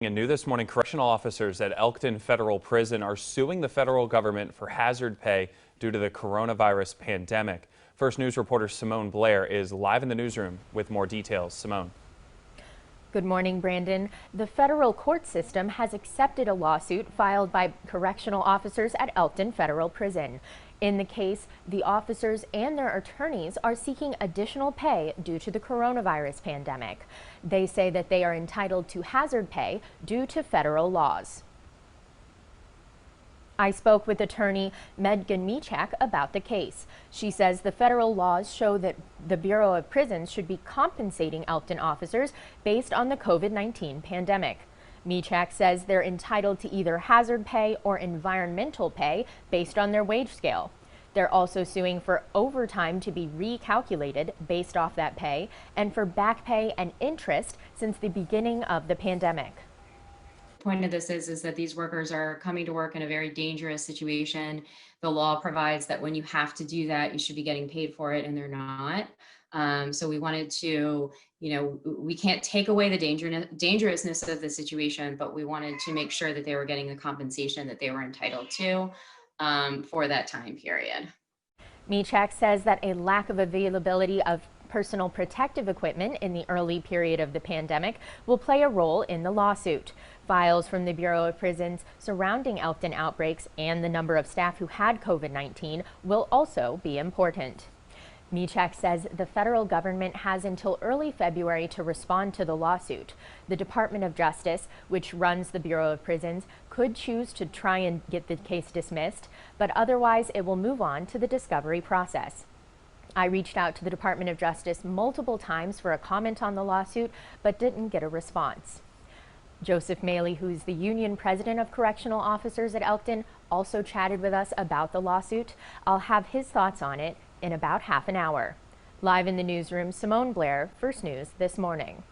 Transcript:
And new this morning, correctional officers at Elkton Federal Prison are suing the federal government for hazard pay due to the coronavirus pandemic. First News reporter Simone Blair is live in the newsroom with more details. Simone. Good morning, Brandon. The federal court system has accepted a lawsuit filed by correctional officers at Elkton Federal Prison. In the case, the officers and their attorneys are seeking additional pay due to the coronavirus pandemic. They say that they are entitled to hazard pay due to federal laws. I spoke with attorney Megan Michak about the case. She says the federal laws show that the Bureau of Prisons should be compensating Elkton officers based on the COVID-19 pandemic. Michak says they're entitled to either hazard pay or environmental pay based on their wage scale. They're also suing for overtime to be recalculated based off that pay and for back pay and interest since the beginning of the pandemic. Point of this is that these workers are coming to work in a very dangerous situation. The law provides that when you have to do that, you should be getting paid for it, and they're not. So we wanted to, we can't take away the dangerousness of the situation, but we wanted to make sure that they were getting the compensation that they were entitled to for that time period. Michak says that a lack of availability of personal protective equipment in the early period of the pandemic will play a role in the lawsuit. Files from the Bureau of Prisons surrounding Elkton outbreaks and the number of staff who had COVID-19 will also be important. Michak says the federal government has until early February to respond to the lawsuit. The Department of Justice, which runs the Bureau of Prisons, could choose to try and get the case dismissed, but otherwise it will move on to the discovery process. I reached out to the Department of Justice multiple times for a comment on the lawsuit, but didn't get a response. Joseph Maley, who's the union president of correctional officers at Elkton, also chatted with us about the lawsuit. I'll have his thoughts on it in about half an hour. Live in the newsroom, Simone Blair, First News This Morning.